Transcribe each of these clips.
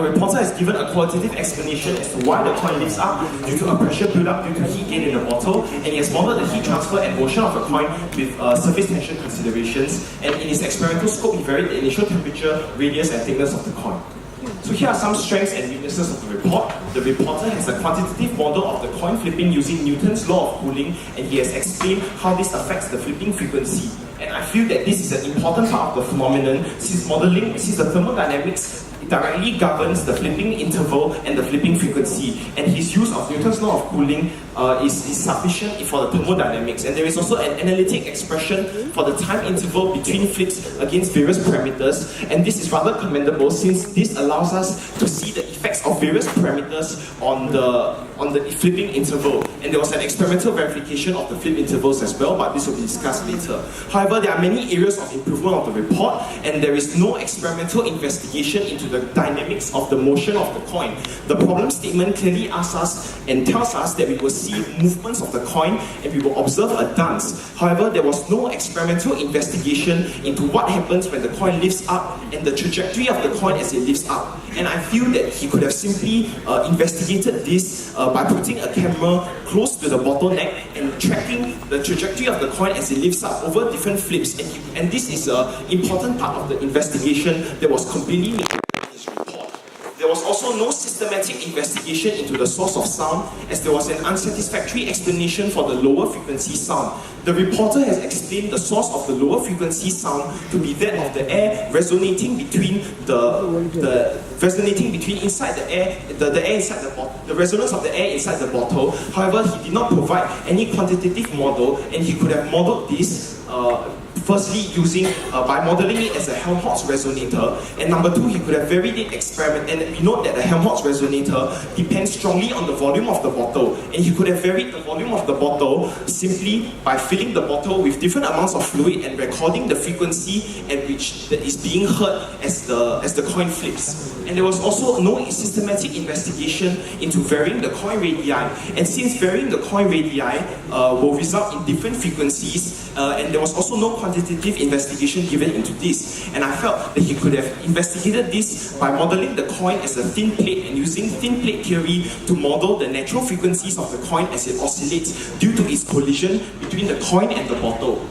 the reporter has given a qualitative explanation as to why the coin lifts up due to a pressure build-up due to heat gain in the bottle, and he has modeled the heat transfer and motion of the coin with surface tension considerations, and in his experimental scope he varied the initial temperature, radius and thickness of the coin. So here are some strengths and weaknesses of the report. The reporter has a quantitative model of the coin flipping using Newton's law of cooling, and he has explained how this affects the flipping frequency. And I feel that this is an important part of the phenomenon since the thermodynamics directly governs the flipping interval and the flipping frequency, and his use of Newton's law of cooling is sufficient for the thermodynamics. And there is also an analytic expression for the time interval between flips against various parameters, and this is rather commendable since this allows us to see the effects of various parameters on the flipping interval. And there was an experimental verification of the flip intervals as well, but this will be discussed later. However, there are many areas of improvement of the report, and there is no experimental investigation into the dynamics of the motion of the coin. The problem statement clearly asks us and tells us that we will see movements of the coin and we will observe a dance. However, there was no experimental investigation into what happens when the coin lifts up and the trajectory of the coin as it lifts up. And I feel that he could have simply investigated this by putting a camera close to the bottleneck and tracking the trajectory of the coin as it lifts up over different flips. And this is an important part of the investigation that was completely missing. There was also no systematic investigation into the source of sound, as there was an unsatisfactory explanation for the lower frequency sound. The reporter has explained the source of the lower frequency sound to be that of the air resonating between inside the air, the air inside the bottle, the resonance of the air inside the bottle. However, he did not provide any quantitative model, and he could have modeled this firstly using by modeling it as a Helmholtz resonator, and number two, he could have varied the experiment, and we note that the Helmholtz resonator depends strongly on the volume of the bottle, and he could have varied the volume of the bottle simply by filling the bottle with different amounts of fluid and recording the frequency at which that is being heard as the coin flips. And there was also no systematic investigation into varying the coin radii, and since varying the coin radii will result in different frequencies, and there was also no quantitative investigation given into this, and I felt that he could have investigated this by modeling the coin as a thin plate and using thin plate theory to model the natural frequencies of the coin as it oscillates due to its collision between the coin and the bottle.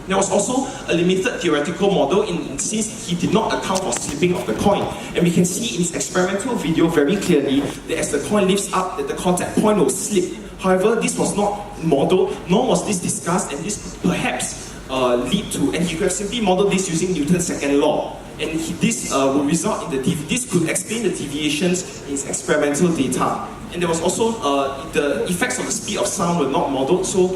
There was also a limited theoretical model since he did not account for slipping of the coin. And we can see in his experimental video very clearly that as the coin lifts up, that the contact point will slip. However, this was not modeled, nor was this discussed, and this perhaps lead to, and he could have simply modeled this using Newton's second law. And this would result in this could explain the deviations in his experimental data. And there was also the effects of the speed of sound were not modeled. So,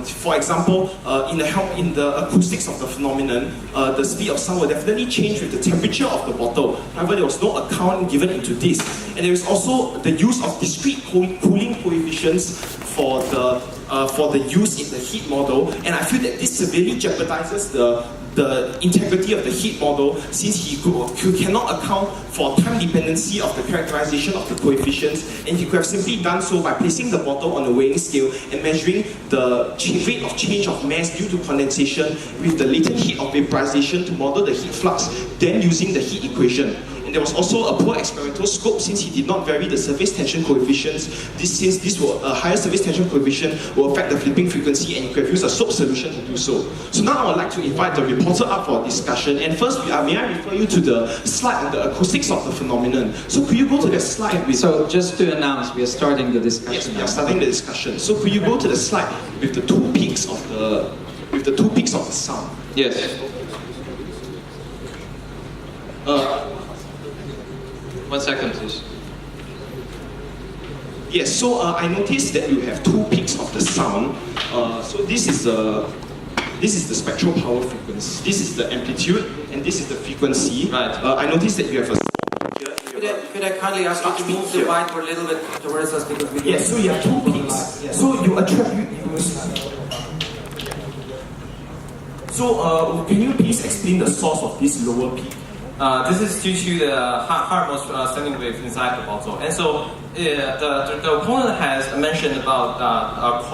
for example, in the acoustics of the phenomenon, the speed of sound will definitely change with the temperature of the bottle. However, there was no account given into this. And there is also the use of discrete cooling coefficients for the use in the heat model. And I feel that this severely jeopardizes the integrity of the heat model, since he cannot account for time dependency of the characterization of the coefficients, and he could have simply done so by placing the bottle on a weighing scale and measuring the rate of change of mass due to condensation with the latent heat of vaporization to model the heat flux, then using the heat equation. And there was also a poor experimental scope since he did not vary the surface tension coefficients. Since a higher surface tension coefficient will affect the flipping frequency, and you could have used a soap solution to do so. So now I would like to invite the reporter up for a discussion. And first, may I refer you to the slide on the acoustics of the phenomenon. So could you go to the slide with... So just to announce, we are starting the discussion. Yes, we are starting the discussion. So could you go to the slide with the two peaks of the sound? Yes. 1 second, please. Yes, so I noticed that you have two peaks of the sound. So this is the spectral power frequency. This is the amplitude, and this is the frequency. Right. I noticed that you have a... Could I kindly ask you to move the mic a little bit towards us, because we... Yes, so you have two peaks. Yes. So you attribute... So can you please explain the source of this lower peak? This is due to the Hartmost standing wave inside the bottle. And so the opponent has mentioned about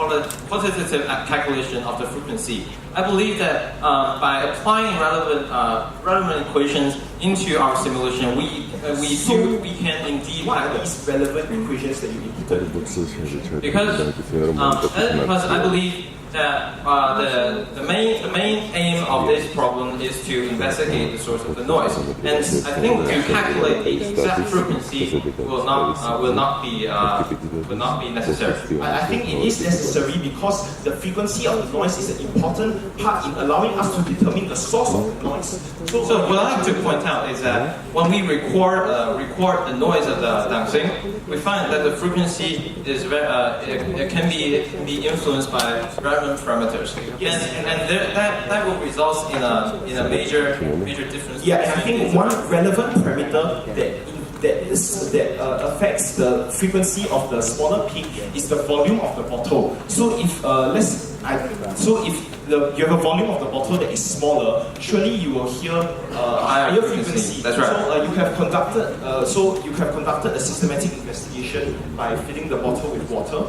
quantitative calculation of the frequency. I believe that by applying relevant equations into our simulation, we can indeed What are have these relevant equations that you input? because I believe that the main aim of this problem is to investigate the source of the noise, and I think to calculate the exact frequency will not be necessary. I think it is necessary because the frequency of the noise is an important part in allowing us to determine the source of the noise. So what I like to point out is that when we record the noise of the dancing, we find that the frequency is it can be influenced by relevant parameters, and that will result in a major difference. Yeah, and I think one relevant parameter that affects the frequency of the smaller peak is the volume of the bottle. So if you have a volume of the bottle that is smaller, surely you will hear a higher frequency. That's right. So you have conducted a systematic investigation by filling the bottle with water.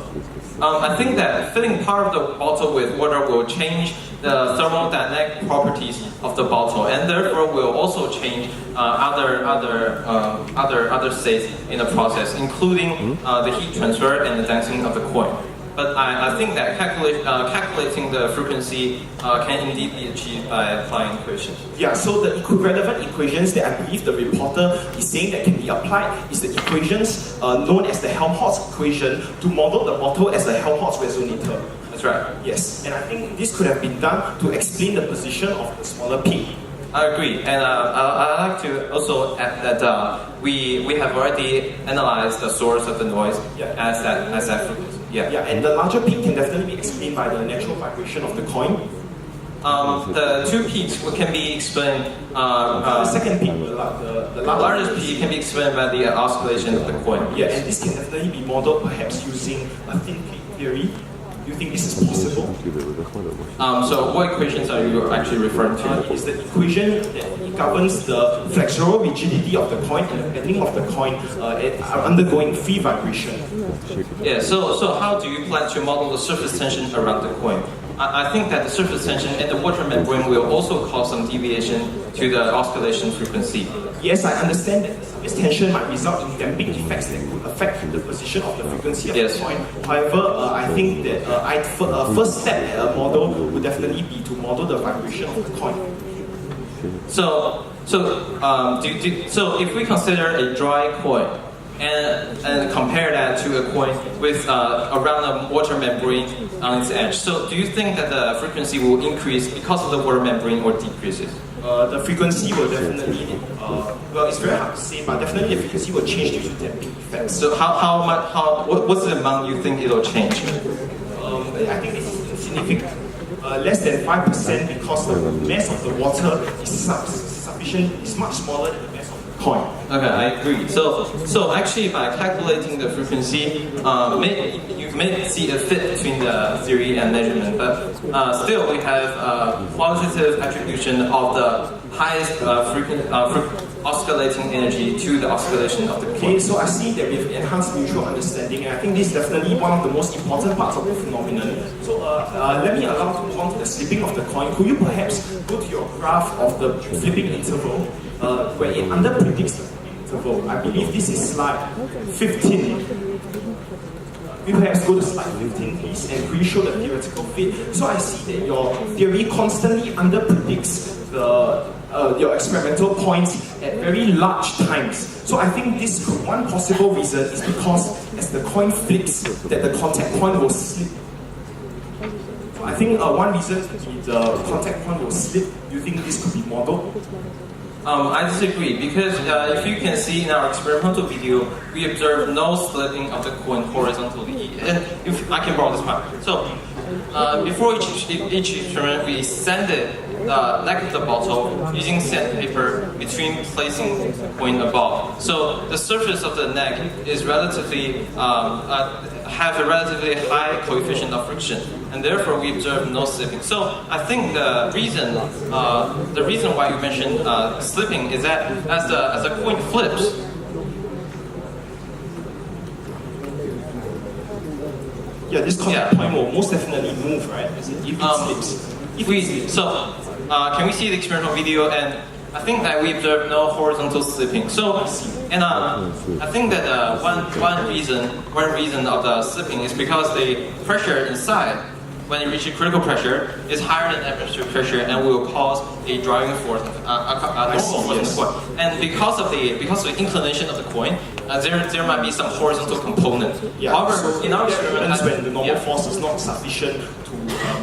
I think that filling part of the bottle with water will change the thermodynamic properties of the bottle, and therefore will also change other states in the process, including the heat transfer and the dancing of the coin. But I think that calculating the frequency can indeed be achieved by applying equations. Yeah, so the relevant equations that I believe the reporter is saying that can be applied is the equations known as the Helmholtz equation to model the bottle as a Helmholtz resonator. That's right. Yes, and I think this could have been done to explain the position of the smaller peak. I agree, and I'd like to also add that we have already analyzed the source of the noise as that frequency. Yeah, and the larger peak can definitely be explained by the natural vibration of the coin. The two peaks can be explained. The second peak, the largest peak can be explained by the oscillation of the coin. Yeah, and this can definitely be modeled perhaps using a thin peak theory. Do you think this is possible? So what equations are you actually referring to? Is the equation that governs the flexural rigidity of the coin and the bending of the coin are undergoing free vibration. Yeah, so how do you plan to model the surface tension around the coin? I think that the surface tension and the water membrane will also cause some deviation to the oscillation frequency. Yes, I understand that the surface tension might result in damping effects that could affect the position of the frequency of the coin. However, I think that first step at a model would definitely be to model the vibration of the coin. So if we consider a dry coin and compare that to a coin with around a water membrane on its edge, so do you think that the frequency will increase because of the water membrane or decreases? The frequency will definitely, well, it's very hard to say, but definitely the frequency will change due to damping effects. So what's the amount you think it'll change? I think this is insignificant. Less than 5% because the mass of the water is much smaller than the mass of the coin. Okay, I agree. So actually, by calculating the frequency, you may see a fit between the theory and measurement, but still we have qualitative attribution of the highest oscillating energy to the oscillation of the coin. Okay, so I see that we have enhanced mutual understanding, and I think this is definitely one of the most important parts of the phenomenon. So let me allow to move on to the slipping of the coin. Could you perhaps go to your graph of the flipping interval, where it underpredicts the flipping interval? I believe this is slide 15. We perhaps go to slide 15, please, and could you show the theoretical fit? So I see that your theory constantly underpredicts your experimental points at very large times. So I think this one possible reason is because as the coin flips, that the contact point will slip. So I think one reason the contact point will slip. Do you think this could be modeled? I disagree, because if you can see in our experimental video, we observe no slipping of the coin horizontally. If I can borrow this mic. So before each experiment, we sanded the neck of the bottle using sandpaper between placing the coin above. So the surface of the neck is relatively have a relatively high coefficient of friction, and therefore we observe no slipping. So I think the reason why you mentioned slipping is that as the coin flips, yeah, this contact point will most definitely move, right? If it slips. Can we see the experimental video, and I think that we observe no horizontal slipping. So, and I think that one reason of the slipping is because the pressure inside, when it reaches critical pressure, is higher than atmospheric pressure and will cause a driving force, normal force in the coin. And because of the inclination of the coin, there might be some horizontal component. Yeah. However, So in our experiments, when the normal yeah. force is not sufficient to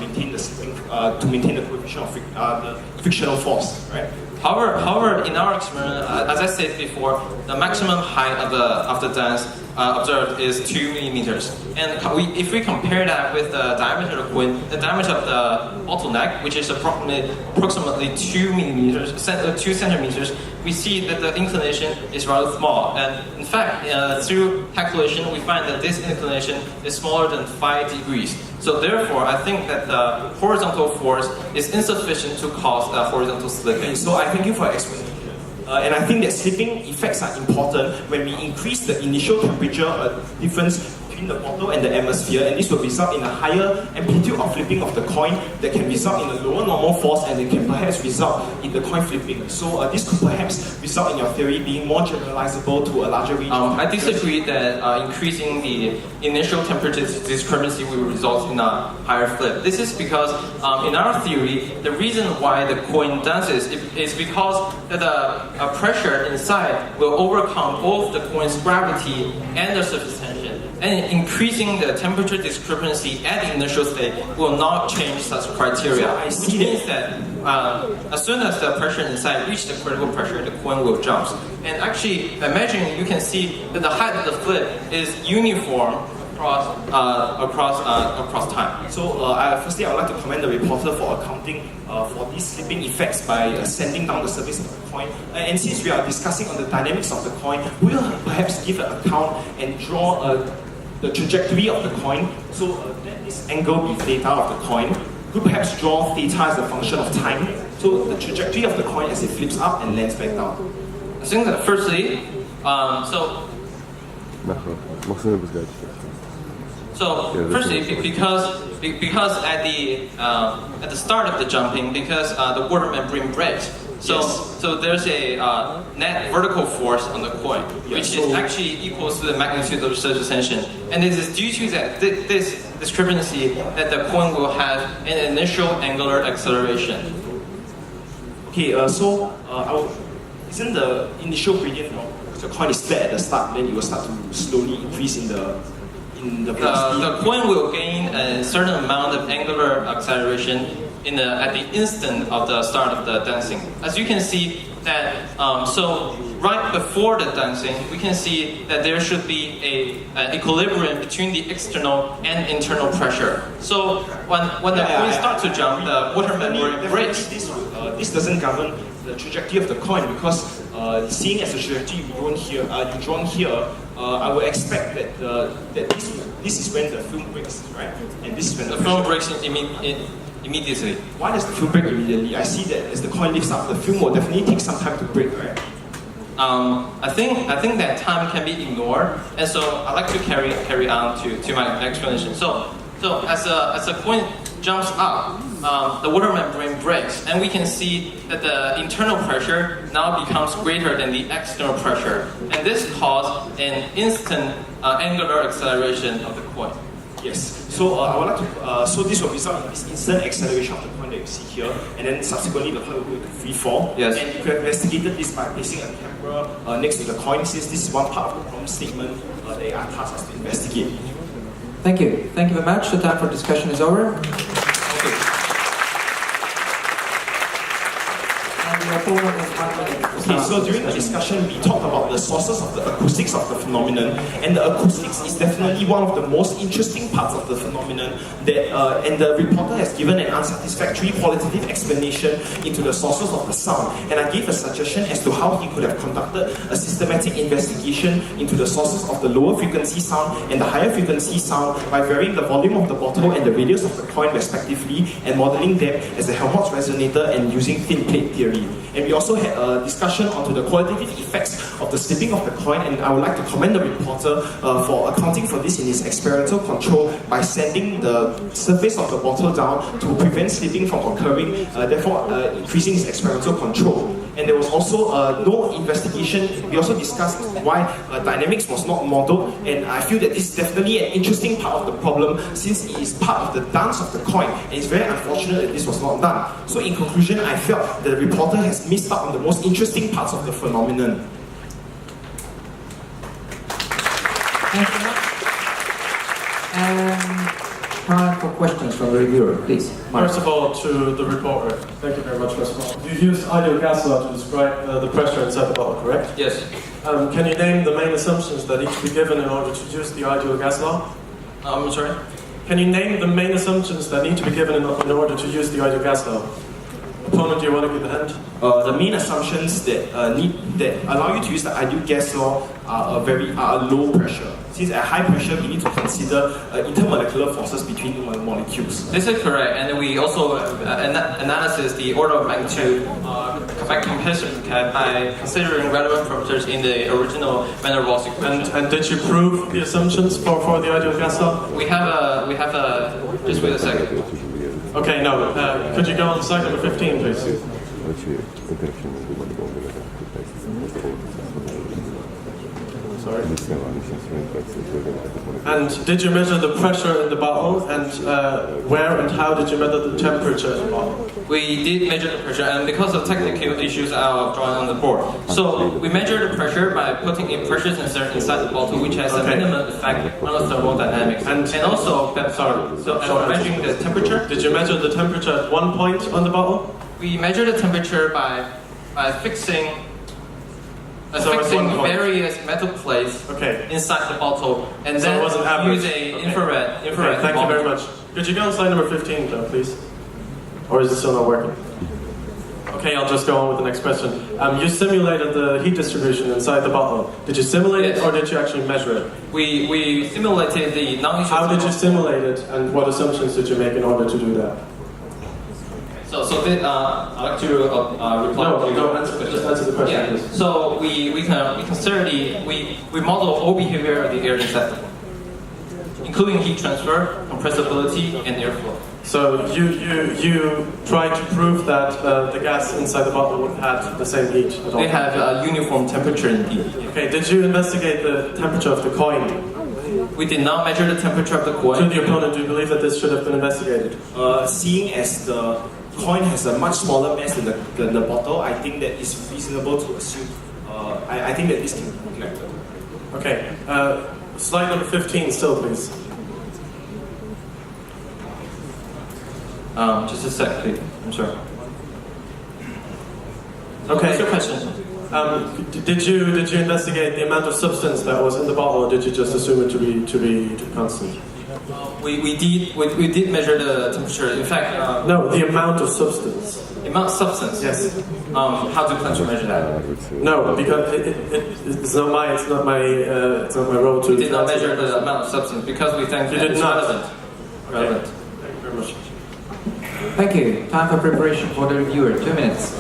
maintain the slipping, to maintain the coefficient of the frictional force, right? However, in our experiment, as I said before, the maximum height of the dance observed is 2 millimeters. And if we compare that with the diameter of the coin, the diameter of the bottleneck, which is approximately 2 centimeters, we see that the inclination is rather small. And in fact, through calculation, we find that this inclination is smaller than 5 degrees. So therefore, I think that the horizontal force is insufficient to cause horizontal slipping. So I thank you for your explanation. And I think that slipping effects are important when we increase the initial temperature difference between the bottle and the atmosphere, and this will result in a higher amplitude of flipping of the coin that can result in a lower normal force, and it can perhaps result in the coin flipping. So this could perhaps result in your theory being more generalizable to a larger range. I disagree that increasing the initial temperature discrepancy will result in a higher flip. This is because in our theory, the reason why the coin dances is because the pressure inside will overcome both the coin's gravity and the surface tension. And increasing the temperature discrepancy at the initial state will not change such criteria. Which means that as soon as the pressure inside reaches the critical pressure, the coin will jump. And actually, by measuring, you can see that the height of the flip is uniform across time. So firstly, I would like to commend the reporter for accounting for these slipping effects by sending down the surface of the coin. And since we are discussing on the dynamics of the coin, we'll perhaps give an account and draw the trajectory of the coin. So let this angle be theta of the coin. We'll perhaps draw theta as a function of time. So the trajectory of the coin as it flips up and lands back down. I think that firstly, firstly, because at the start of the jumping, because the water membrane breaks, so there's a net vertical force on the coin, which is actually equals to the magnitude of the surface tension, and it is due to that this discrepancy that the coin will have an initial angular acceleration. Okay, isn't the initial gradient of the coin is flat at the start, then it will start to slowly increase in the velocity? The coin will gain a certain amount of angular acceleration at the instant of the start of the dancing. As you can see that, so right before the dancing, we can see that there should be an equilibrium between the external and internal pressure. So when the coin starts to jump, the water membrane breaks. This doesn't govern the trajectory of the coin, because seeing as the trajectory you drawn here, I would expect that this is when the film breaks, right? And this is when the film breaks immediately. Why does the film break immediately? I see that as the coin lifts up, the film will definitely take some time to break, right? I think that time can be ignored, and so I like to carry on to my explanation. So as a coin jumps up, the water membrane breaks, and we can see that the internal pressure now becomes greater than the external pressure, and this causes an instant angular acceleration of the coin. Yes. So I would like to. So this will result in this instant acceleration of the coin that you see here, and then subsequently the coin will go into free fall. Yes. And you could have investigated this by placing a camera next to the coin, since this is one part of the problem statement that they are tasked us to investigate. Thank you. Thank you very much. The time for discussion is over. Okay, so during the discussion, we talked about the sources of the acoustics of the phenomenon, and the acoustics is definitely one of the most interesting parts of the phenomenon. And the reporter has given an unsatisfactory qualitative explanation into the sources of the sound, and I gave a suggestion as to how he could have conducted a systematic investigation into the sources of the lower frequency sound and the higher frequency sound by varying the volume of the bottle and the radius of the coin respectively, and modeling them as a Helmholtz resonator and using thin plate theory. And we also had a discussion onto the qualitative effects of the slipping of the coin, and I would like to commend the reporter for accounting for this in his experimental control by sanding the surface of the bottle down to prevent slipping from occurring, therefore increasing his experimental control. And there was also no investigation. We also discussed why dynamics was not modeled, and I feel that this is definitely an interesting part of the problem since it is part of the dance of the coin, and it's very unfortunate that this was not done. So in conclusion, I felt that the reporter has missed out on the most interesting parts of the phenomenon. Thank you very much. Time for questions from the reviewer, please. Mark. First of all, to the reporter, thank you very much, first of all. You used ideal gas law to describe the pressure inside the bottle, correct? Yes. Can you name the main assumptions that need to be given in order to use the ideal gas law? I'm sorry? Can you name the main assumptions that need to be given in order to use the ideal gas law? Opponent, do you want to give the hand? The main assumptions that allow you to use the ideal gas law are low pressure. Since at high pressure, we need to consider intermolecular forces between molecules. This is correct, and we also analysis the order of magnitude by comparison by considering relevant parameters in the original van der Waals equation. And did you prove the assumptions for the ideal gas law? We have a just wait a second. Okay, no. Could you go on slide number 15, please? Sorry. And did you measure the pressure in the bottle, and where and how did you measure the temperature in the bottle? We did measure the pressure, and because of technical issues, I'll draw on the board. So we measure the pressure by putting in pressure sensor inside the bottle, which has a minimum effect on the thermodynamics. And also, measuring the temperature. Did you measure the temperature at one point on the bottle? We measure the temperature by fixing various metal plates inside the bottle, and then use a infrared. Thank you very much. Could you go on slide number 15, though, please? Or is it still not working? Okay, I'll just go on with the next question. You simulated the heat distribution inside the bottle. Did you simulate it, or did you actually measure it? We simulated the non-issue. How did you simulate it, and what assumptions did you make in order to do that? I'd like to reply. No, just answer the question. Yeah. Please. So we model all behavior of the air inside the bottle, including heat transfer, compressibility, and airflow. So you try to prove that the gas inside the bottle would have the same heat at all? They have a uniform temperature indeed. Okay, did you investigate the temperature of the coin? We did not measure the temperature of the coin. To the opponent, do you believe that this should have been investigated? Seeing as the coin has a much smaller mass than the bottle, I think that it's reasonable to assume. I think that this can be neglected. Okay, slide number 15 still, please. Just a sec, please. I'm sorry. Okay. What's your question? Did you investigate the amount of substance that was in the bottle, or did you just assume it to be constant? We did measure the temperature. In fact, no, the amount of substance. The amount of substance. Yes. How do you plan to measure that? No, because it's not my role to. We did not measure the amount of substance because we think it's relevant. Relevant. Thank you very much. Thank you. Time for preparation for the reviewer. 2 minutes.